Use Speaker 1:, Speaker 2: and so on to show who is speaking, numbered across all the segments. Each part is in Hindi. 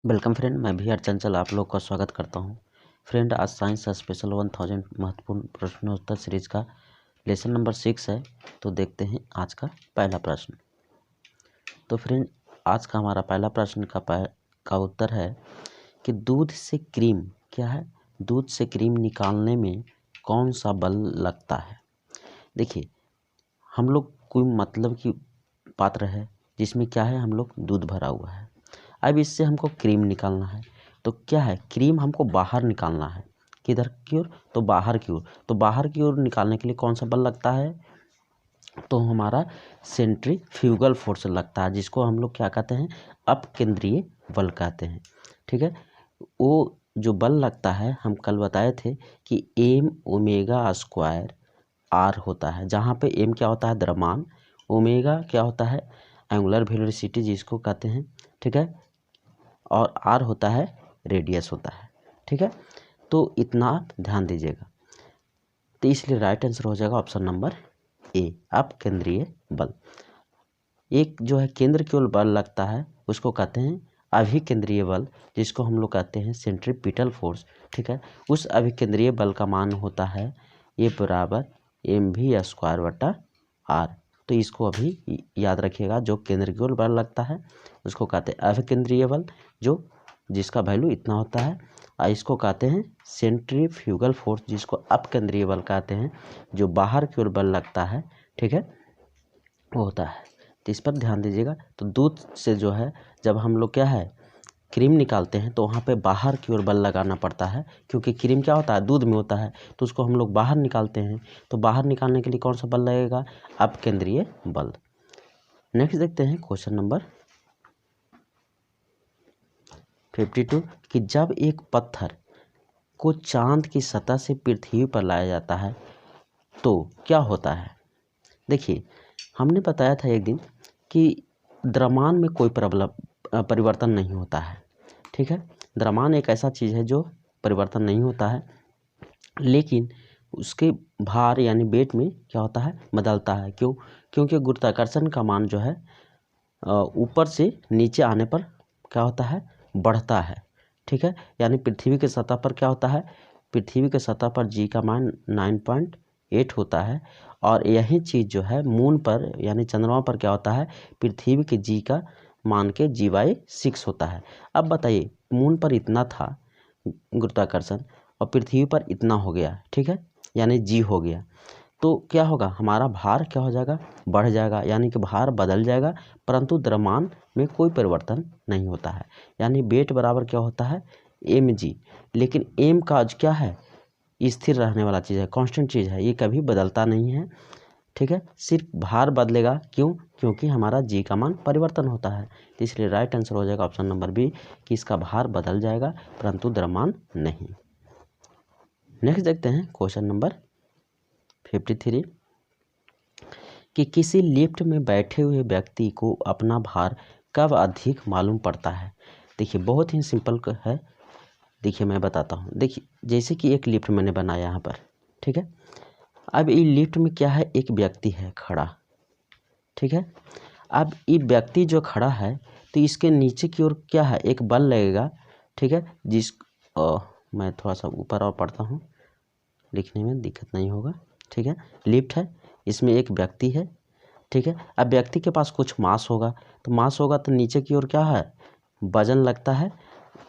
Speaker 1: वेलकम फ्रेंड, मैं भी चंचल आप लोग का स्वागत करता हूं। फ्रेंड, आज साइंस स्पेशल 1000 महत्वपूर्ण प्रश्नोत्तर सीरीज का लेसन नंबर 6 है। तो देखते हैं आज का पहला प्रश्न। तो फ्रेंड, आज का हमारा पहला प्रश्न का उत्तर है कि दूध से क्रीम क्या है? दूध से क्रीम निकालने में कौन सा बल लगता है? देखिए, हम लोग कोई मतलब की पात्र है जिसमें क्या है, हम लोग दूध भरा हुआ है। अब इससे हमको क्रीम निकालना है। तो क्या है, क्रीम हमको बाहर निकालना है। किधर की ओर? तो बाहर की ओर। तो बाहर की ओर निकालने के लिए कौन सा बल लगता है? तो हमारा सेंट्रीफ्यूगल फोर्स लगता है, जिसको हम लोग क्या कहते हैं, अपकेंद्रीय बल कहते हैं। ठीक है, वो जो बल लगता है हम कल बताए थे कि एम ओमेगा स्क्वायर आर होता है, जहाँ पे एम क्या होता है, द्रव्यमान, ओमेगा क्या होता है, एंगुलर वेलोसिटी जिसको कहते हैं। ठीक है, और आर होता है रेडियस होता है। ठीक है, तो इतना आप ध्यान दीजिएगा। तो इसलिए राइट आंसर हो जाएगा ऑप्शन नंबर ए, अपकेंद्रीय बल। एक जो है केंद्र की ओर बल लगता है उसको कहते हैं अभिकेंद्रीय बल, जिसको हम लोग कहते हैं सेंट्रीपिटल फोर्स। ठीक है, उस अभिकेंद्रीय बल का मान होता है ए बराबर mv स्क्वायर बटा आर। तो इसको अभी याद रखिएगा, जो केंद्र की ओर बल लगता है उसको कहते हैं अभिकेंद्रीय बल, जो जिसका वैल्यू इतना होता है। और इसको कहते हैं सेंट्रीफ्यूगल फोर्स, जिसको अपकेंद्रीय बल कहते हैं, जो बाहर की ओर बल लगता है। ठीक है, वो होता है। तो इस पर ध्यान दीजिएगा। तो दूध से जो है, जब हम लोग क्या है क्रीम निकालते हैं तो वहाँ पे बाहर की ओर बल लगाना पड़ता है, क्योंकि क्रीम क्या होता है, दूध में होता है। तो उसको हम लोग बाहर निकालते हैं। तो बाहर निकालने के लिए कौन सा बल लगेगा? अपकेंद्रीय बल। नेक्स्ट देखते हैं क्वेश्चन नंबर 52 कि जब एक पत्थर को चांद की सतह से पृथ्वी पर लाया जाता है तो क्या होता है? देखिए, हमने बताया था एक दिन कि द्रव्यमान में कोई परिवर्तन नहीं होता है। ठीक है, द्रव्यमान एक ऐसा चीज़ है जो परिवर्तन नहीं होता है, लेकिन उसके भार यानी वेट में क्या होता है, बदलता है। क्यों? क्योंकि गुरुत्वाकर्षण का मान जो है ऊपर से नीचे आने पर क्या होता है, बढ़ता है। ठीक है, यानी पृथ्वी की सतह पर क्या होता है, पृथ्वी की सतह पर जी का मान 9.8 होता है, और यही चीज़ जो है मून पर यानी चंद्रमा पर क्या होता है, पृथ्वी के जी का मान के G/6 होता है। अब बताइए, मून पर इतना था गुरुत्वाकर्षण और पृथ्वी पर इतना हो गया। ठीक है, यानी जी हो गया। तो क्या होगा, हमारा भार क्या हो जाएगा, बढ़ जाएगा, यानी कि भार बदल जाएगा, परंतु द्रव्यमान में कोई परिवर्तन नहीं होता है। यानी वेट बराबर क्या होता है, mg। लेकिन m का क्या है, स्थिर रहने वाला चीज़ है, कांस्टेंट चीज़ है, ये कभी बदलता नहीं है। ठीक है, सिर्फ भार बदलेगा। क्यों? क्योंकि हमारा जी का मान परिवर्तन होता है। तो इसलिए राइट आंसर हो जाएगा ऑप्शन नंबर बी, कि इसका भार बदल जाएगा परंतु द्रव्यमान नहीं। नेक्स्ट देखते हैं क्वेश्चन नंबर 53 कि किसी लिफ्ट में बैठे हुए व्यक्ति को अपना भार कब अधिक मालूम पड़ता है? देखिए, बहुत ही सिंपल है। देखिए, मैं बताता हूँ। देखिए, जैसे कि एक लिफ्ट मैंने बनाया यहाँ पर। ठीक है, अब ये लिफ्ट में क्या है, एक व्यक्ति है खड़ा। ठीक है, अब ये व्यक्ति जो खड़ा है तो इसके नीचे की ओर क्या है, एक बल लगेगा। ठीक है, मैं थोड़ा सा ऊपर और पढ़ता हूँ, लिखने में दिक्कत नहीं होगा। ठीक है, लिफ्ट है, इसमें एक व्यक्ति है। ठीक है, अब व्यक्ति के पास कुछ मास होगा, तो मास होगा तो नीचे की ओर क्या है, वजन लगता है।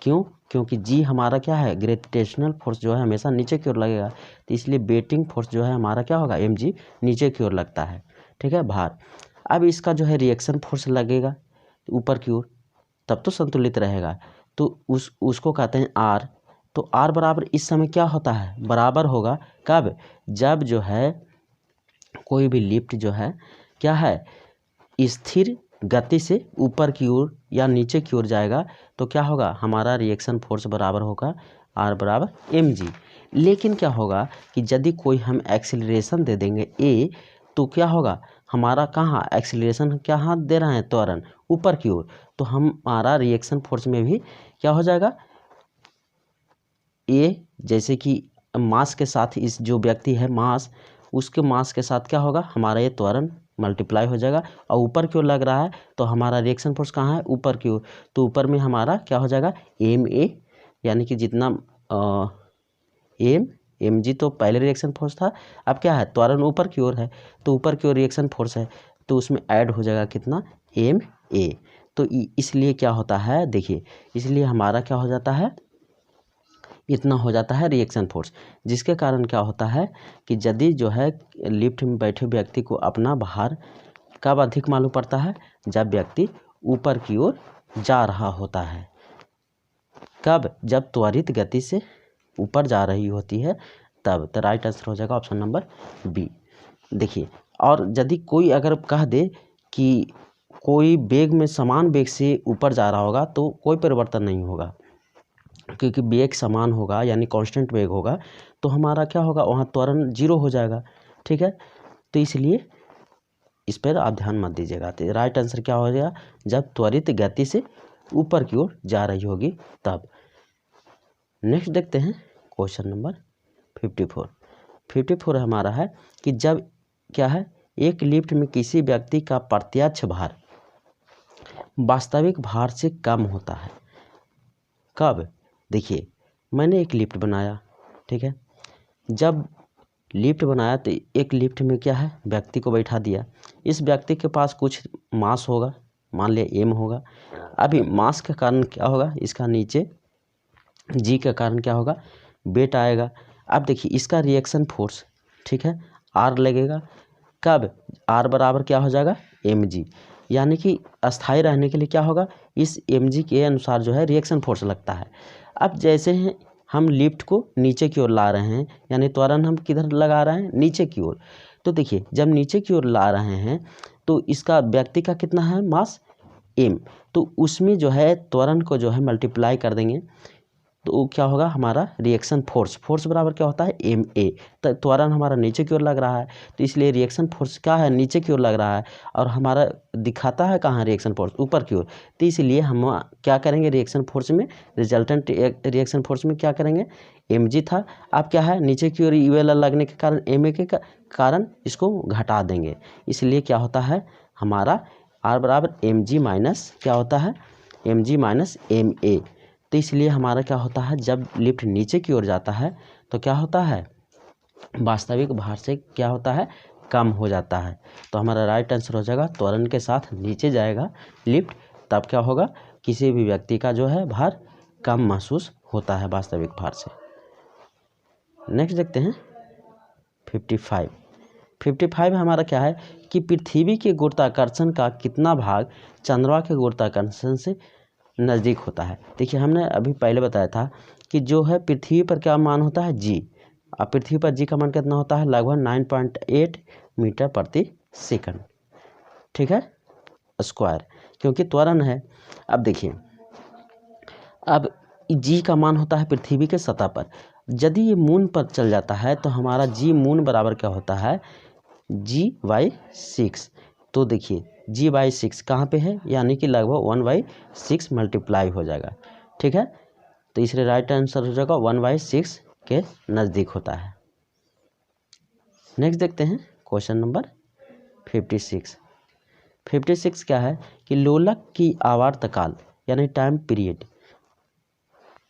Speaker 1: क्यों? क्योंकि जी हमारा क्या है, ग्रेविटेशनल फोर्स जो है हमेशा नीचे की ओर लगेगा। तो इसलिए वेटिंग फोर्स जो है हमारा क्या होगा, mg, नीचे की ओर लगता है। ठीक है, भार। अब इसका जो है रिएक्शन फोर्स लगेगा ऊपर की ओर, तब तो संतुलित रहेगा। तो उसको कहते हैं आर। तो आर बराबर इस समय क्या होता है, बराबर होगा कब, जब जो है कोई भी लिफ्ट जो है क्या है, स्थिर गति से ऊपर की ओर या नीचे की ओर जाएगा, तो क्या होगा, हमारा रिएक्शन फोर्स बराबर होगा आर बराबर mg। लेकिन क्या होगा कि यदि कोई हम एक्सीलरेशन दे देंगे a, तो क्या होगा, हमारा कहाँ एक्सीलरेशन क्या हाथ दे रहे हैं, त्वरण ऊपर की ओर, तो हमारा रिएक्शन फोर्स में भी क्या हो जाएगा, a जैसे कि मास के साथ इस जो व्यक्ति है मास, उसके मास के साथ क्या होगा, हमारा ये त्वरण मल्टीप्लाई हो जाएगा और ऊपर की ओर लग रहा है तो हमारा रिएक्शन फोर्स कहाँ है, ऊपर की ओर। तो ऊपर में हमारा क्या हो जाएगा, MA, यानी कि जितना MG तो पहले रिएक्शन फोर्स था, अब क्या है, त्वरण ऊपर की ओर है तो ऊपर की ओर रिएक्शन फोर्स है तो उसमें ऐड हो जाएगा कितना, MA। तो इसलिए क्या होता है, देखिए इसलिए हमारा क्या हो जाता है, इतना हो जाता है रिएक्शन फोर्स, जिसके कारण क्या होता है कि यदि जो है लिफ्ट में बैठे व्यक्ति को अपना भार कब अधिक मालूम पड़ता है, जब व्यक्ति ऊपर की ओर जा रहा होता है। कब, जब त्वरित गति से ऊपर जा रही होती है तब। तो राइट आंसर हो जाएगा ऑप्शन नंबर बी। देखिए, और यदि कोई अगर कह दे कि कोई वेग में समान वेग से ऊपर जा रहा होगा तो कोई परिवर्तन नहीं होगा, क्योंकि वेग समान होगा यानी कांस्टेंट वेग होगा तो हमारा क्या होगा, वहाँ त्वरण 0 हो जाएगा। ठीक है, तो इसलिए इस पर आप ध्यान मत दीजिएगा। तो राइट आंसर क्या हो जाएगा, जब त्वरित गति से ऊपर की ओर जा रही होगी तब। नेक्स्ट देखते हैं क्वेश्चन नंबर 54 हमारा है कि जब क्या है, एक लिफ्ट में किसी व्यक्ति का प्रत्यक्ष भार वास्तविक भार से कम होता है। कब, देखिए मैंने एक लिफ्ट बनाया, ठीक है, जब लिफ्ट बनाया तो एक लिफ्ट में क्या है, व्यक्ति को बैठा दिया। इस व्यक्ति के पास कुछ मास होगा, मान लिया M होगा। अभी मास के कारण क्या होगा, इसका नीचे G के कारण क्या होगा, वेट आएगा। अब देखिए इसका रिएक्शन फोर्स, ठीक है, R लगेगा। कब, R बराबर क्या हो जाएगा, mg, यानी कि अस्थाई रहने के लिए क्या होगा, इस mg के अनुसार जो है रिएक्शन फोर्स लगता है। अब जैसे हैं हम लिफ्ट को नीचे की ओर ला रहे हैं, यानी त्वरण हम किधर लगा रहे हैं, नीचे की ओर। तो देखिए जब नीचे की ओर ला रहे हैं तो इसका व्यक्ति का कितना है मास, m, तो उसमें जो है त्वरण को जो है मल्टीप्लाई कर देंगे तो क्या होगा, हमारा रिएक्शन फोर्स बराबर क्या होता है, MA। तो त्वरण हमारा नीचे की ओर लग रहा है तो इसलिए रिएक्शन फोर्स क्या है, नीचे की ओर लग रहा है, और हमारा दिखाता है कहाँ रिएक्शन फोर्स, ऊपर की ओर। तो इसलिए हम क्या करेंगे, रिएक्शन फोर्स में रिजल्टेंट रिएक्शन फोर्स में क्या करेंगे, mg था, अब क्या है नीचे की ओर UL लगने के कारण MA के कारण इसको घटा देंगे। इसलिए क्या होता है, हमारा R बराबर mg माइनस क्या होता है, mg माइनस MA। तो इसलिए हमारा क्या होता है, जब लिफ्ट नीचे की ओर जाता है तो क्या होता है, वास्तविक भार से क्या होता है, कम हो जाता है। तो हमारा राइट आंसर हो जाएगा, त्वरण के साथ नीचे जाएगा लिफ्ट तब क्या होगा, किसी भी व्यक्ति का जो है भार कम महसूस होता है वास्तविक भार से। नेक्स्ट देखते हैं 55 हमारा क्या है कि पृथ्वी के गुरुत्वाकर्षण का कितना भाग चंद्रमा के गुरुत्वाकर्षण से नज़दीक होता है। देखिए हमने अभी पहले बताया था कि जो है पृथ्वी पर क्या मान होता है, G, अब पृथ्वी पर G का मान कितना होता है, लगभग 9.8 मीटर प्रति सेकंड, ठीक है, स्क्वायर, क्योंकि त्वरण है। अब देखिए अब G का मान होता है पृथ्वी के सतह पर, यदि ये मून पर चल जाता है तो हमारा G मून बराबर क्या होता है, G/6। तो देखिए G/6 कहाँ पे है, यानी कि लगभग 1/6 मल्टीप्लाई हो जाएगा, ठीक है। तो इसलिए राइट आंसर हो जाएगा 1/6 के नज़दीक होता है। नेक्स्ट देखते हैं क्वेश्चन नंबर 56 क्या है कि लोलक की आवर्तकाल यानी टाइम पीरियड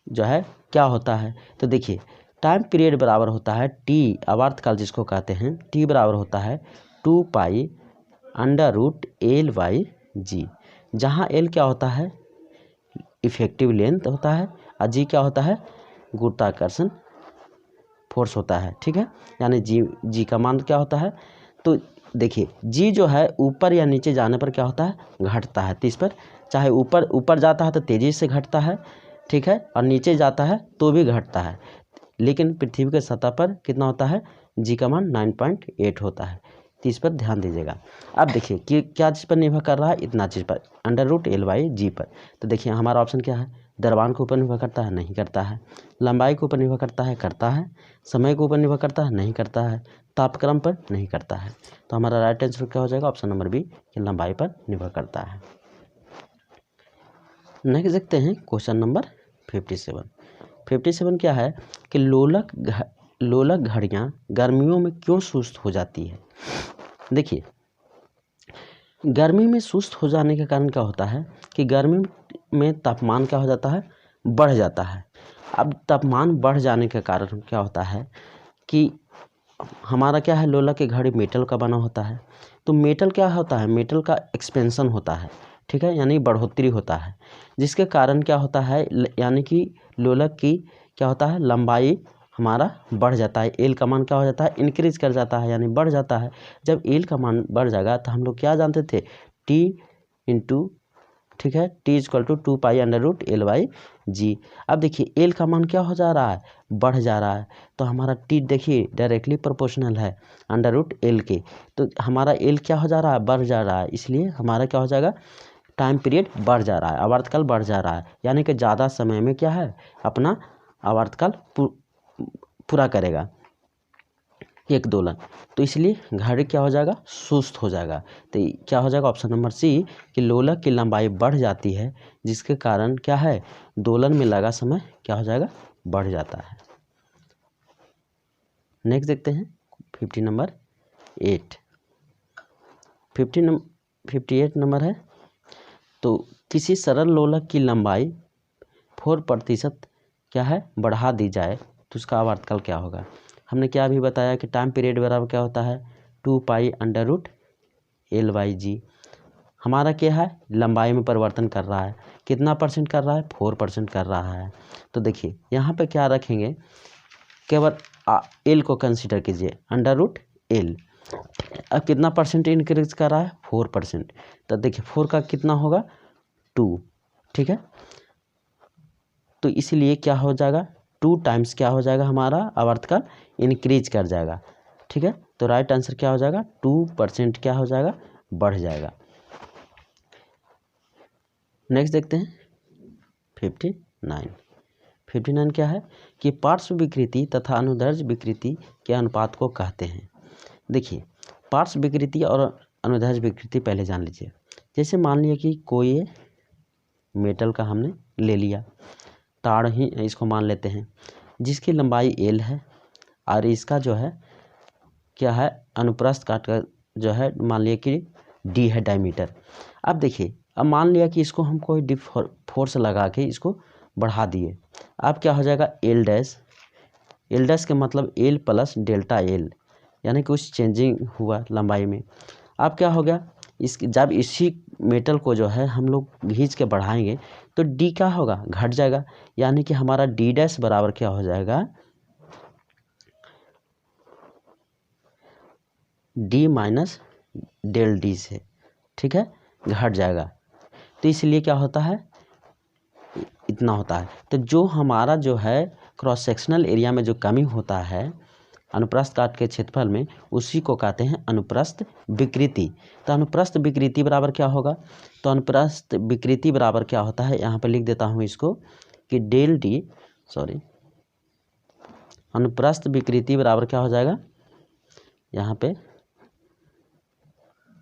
Speaker 1: जो है क्या होता है। तो देखिए टाइम पीरियड बराबर होता है T, आवर्तकाल जिसको कहते हैं, T बराबर होता है 2π√L/G, जहाँ L क्या होता है, इफेक्टिव लेंथ होता है, और G क्या होता है, गुरुत्वाकर्षण फोर्स होता है, ठीक है, यानी G का मान क्या होता है। तो देखिए G जो है ऊपर या नीचे जाने पर क्या होता है, घटता है। तो इस पर चाहे ऊपर जाता है तो तेज़ी से घटता है, ठीक है, और नीचे जाता है तो भी घटता है, लेकिन पृथ्वी के सतह पर कितना होता है, G का मान 9.8 होता है। तो इस पर ध्यान दीजिएगा। अब देखिए कि क्या चीज़ पर निर्भर कर रहा है, इतना चीज़ पर, √L/G पर। तो देखिए हमारा ऑप्शन क्या है, द्रव्यमान के ऊपर निर्भर करता है, नहीं करता है, लंबाई के ऊपर निर्भर करता है, करता है, समय के ऊपर निर्भर करता है, नहीं करता है, तापक्रम पर नहीं करता है। तो हमारा राइट आंसर क्या हो जाएगा, ऑप्शन नंबर बी, कि लंबाई पर निर्भर करता है। नेक्स्ट देखते हैं क्वेश्चन नंबर 57 क्या है कि लोलक घड़ियाँ गर्मियों में क्यों सुस्त हो जाती है। देखिए गर्मी में सुस्त हो जाने के कारण क्या होता है कि गर्मी में तापमान क्या हो जाता है, बढ़ जाता है। अब तापमान बढ़ जाने के कारण क्या होता है कि हमारा क्या है, लोला की घड़ी मेटल का बना होता है। तो मेटल क्या होता है, मेटल का एक्सपेंशन होता है, ठीक है, यानी बढ़ोतरी होता है, जिसके कारण क्या होता है, यानी कि लोलक की क्या होता है, लंबाई हमारा बढ़ जाता है। एल का मान क्या हो जाता है, इंक्रीज कर जाता है, यानी बढ़ जाता है। जब एल का मान बढ़ जाएगा तो हम लोग क्या जानते थे, टी इंटू, ठीक है, टी इक्वल टू 2π√L/g। अब देखिए एल का मान क्या हो जा रहा है, बढ़ जा रहा है, तो हमारा टी देखिए डायरेक्टली प्रोपोर्शनल है √L के, तो हमारा एल क्या हो जा रहा है, बढ़ जा रहा है, इसलिए हमारा क्या हो जाएगा, टाइम पीरियड बढ़ जा रहा है, आवर्तकाल बढ़ जा रहा है, यानी कि ज़्यादा समय में क्या है, अपना आवर्तकाल पूरा करेगा एक दोलन। तो इसलिए घड़ी क्या हो जाएगा, सुस्त हो जाएगा। तो क्या हो जाएगा, ऑप्शन नंबर सी कि लोलक की लंबाई बढ़ जाती है, जिसके कारण क्या है, दोलन में लगा समय क्या हो जाएगा, बढ़ जाता है। नेक्स्ट देखते हैं 58 नंबर है। तो किसी सरल लोलक की लंबाई 4% क्या है, बढ़ा दी जाए तो उसका आवर्तकाल क्या होगा। हमने क्या भी बताया कि टाइम पीरियड बराबर क्या होता है, 2π√L/g। हमारा क्या है, लंबाई में परिवर्तन कर रहा है, कितना परसेंट कर रहा है, 4% कर रहा है। तो देखिए यहाँ पे क्या रखेंगे, केवल एल को कंसीडर कीजिए, √L। अब कितना परसेंट इंक्रीज कर रहा है, 4%। तो देखिए 4 का कितना होगा, 2, ठीक है। तो इसलिए क्या हो जाएगा, 2 टाइम्स क्या हो जाएगा, हमारा आवर्तकाल इंक्रीज कर जाएगा, ठीक है। तो राइट आंसर क्या हो जाएगा, 2% क्या हो जाएगा, बढ़ जाएगा। नेक्स्ट देखते हैं 59 क्या है कि पार्श्व विकृति तथा अनुदैर्ध्य विकृति के अनुपात को कहते हैं। देखिए पार्श्व विकृति और अनुदैर्ध्य विकृति पहले जान लीजिए। जैसे मान लिया कि कोई मेटल का हमने ले लिया, ताड़ ही इसको मान लेते हैं, जिसकी लंबाई L है और इसका जो है क्या है, अनुप्रस्थ काट का जो है मान लिया कि D है डायमीटर। अब देखिए, अब मान लिया कि इसको हम कोई फोर्स लगा के इसको बढ़ा दिए, अब क्या हो जाएगा, L डैश के मतलब L प्लस डेल्टा L, यानी कि कुछ चेंजिंग हुआ लंबाई में। अब क्या हो गया, जब इसी मेटल को जो है हम लोग खींच के बढ़ाएंगे तो D क्या होगा, घट जाएगा, यानी कि हमारा D डैश बराबर क्या हो जाएगा, D माइनस डेल D से, ठीक है, घट जाएगा। तो इसलिए क्या होता है, इतना होता है। तो जो हमारा जो है क्रॉस सेक्शनल एरिया में जो कमी होता है अनुप्रस्थ काट के क्षेत्रफल में, उसी को कहते हैं अनुप्रस्थ विकृति। तो अनुप्रस्थ विकृति बराबर क्या होगा, तो अनुप्रस्थ विकृति बराबर क्या होता है, यहाँ पे लिख देता हूँ इसको कि डेल D, अनुप्रस्थ विकृति बराबर क्या हो जाएगा, यहाँ पे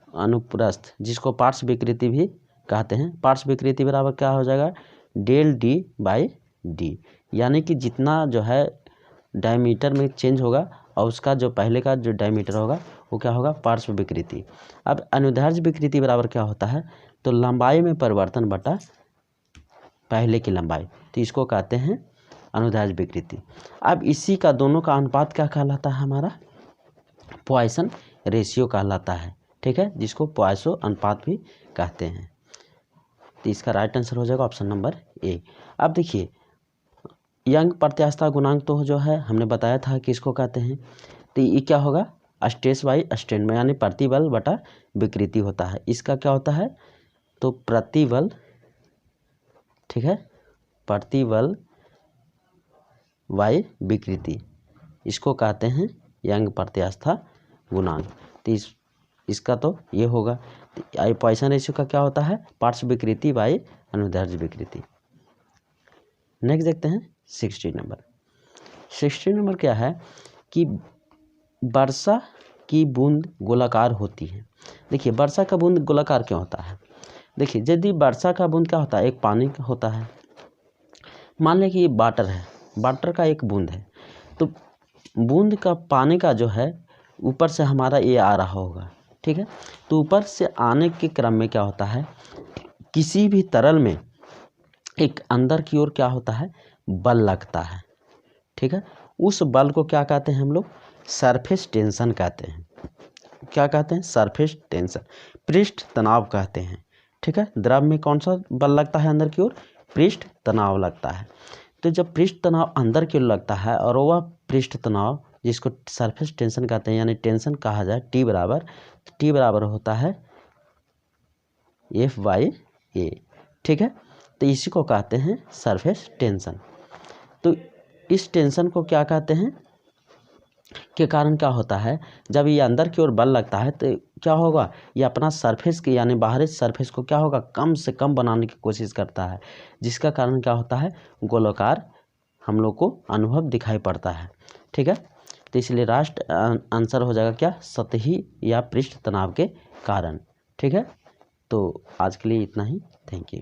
Speaker 1: अनुप्रस्थ, जिसको पार्श्व विकृति भी कहते हैं, पार्श्व विकृति बराबर क्या हो जाएगा, डेल D/D, यानी कि जितना जो है डायमीटर में चेंज होगा और उसका जो पहले का जो डायमीटर होगा वो क्या होगा, पार्श्व विकृति। अब अनुदैर्ध्य विकृति बराबर क्या होता है, तो लंबाई में परिवर्तन बटा पहले की लंबाई, तो इसको कहते हैं अनुदैर्ध्य विकृति। अब इसी का दोनों का अनुपात क्या कहलाता है, हमारा पॉइसन रेशियो कहलाता है, ठीक है, जिसको पॉइसो अनुपात भी कहते हैं। तो इसका राइट आंसर हो जाएगा ऑप्शन नंबर ए। अब देखिए यंग प्रत्यास्थता गुणांक तो जो है हमने बताया था कि इसको कहते हैं, तो ये क्या होगा, स्ट्रेस बाई स्ट्रेन में, यानी प्रतिबल बटा विकृति होता है। इसका क्या होता है, तो प्रतिबल, ठीक है, प्रतिबल बाई विकृति, इसको कहते हैं यंग प्रत्यास्थता गुणांक। तो इसका तो ये होगा। पॉइसन रेशियो का क्या होता है, पार्श्व विकृति बाई अनुदैर्ध्य विकृति। नेक्स्ट देखते हैं 60 नंबर क्या है कि वर्षा की बूंद गोलाकार होती है। देखिए वर्षा का बूंद गोलाकार क्यों होता है, देखिए यदि वर्षा का बूंद क्या होता है, एक पानी का होता है, मान लें कि ये वाटर है, वाटर का एक बूंद है, तो बूंद का पानी का जो है ऊपर से हमारा ये आ रहा होगा, ठीक है। तो ऊपर से आने के क्रम में क्या होता है, किसी भी तरल में एक अंदर की ओर क्या होता है, बल लगता है, ठीक है। उस बल को क्या कहते हैं हम लोग, सरफेस टेंशन कहते हैं। क्या कहते हैं, सरफेस टेंशन, पृष्ठ तनाव कहते हैं, ठीक है। द्रव में कौन सा बल लगता है अंदर की ओर, पृष्ठ तनाव लगता है। तो जब पृष्ठ तनाव अंदर की ओर लगता है और वह पृष्ठ तनाव जिसको सरफेस टेंशन कहते हैं यानी टेंशन कहा जाए, टी बराबर होता है F/A, ठीक है। तो इसी को कहते हैं सरफेस टेंशन। तो इस टेंशन को क्या कहते हैं के कारण क्या होता है, जब ये अंदर की ओर बल लगता है तो क्या होगा, ये अपना सरफेस की यानी बाहरी सरफेस को क्या होगा, कम से कम बनाने की कोशिश करता है, जिसका कारण क्या होता है, गोलाकार हम लोग को अनुभव दिखाई पड़ता है, ठीक है। तो इसलिए राइट आंसर हो जाएगा क्या, सतही या पृष्ठ तनाव के कारण, ठीक है। तो आज के लिए इतना ही, थैंक यू।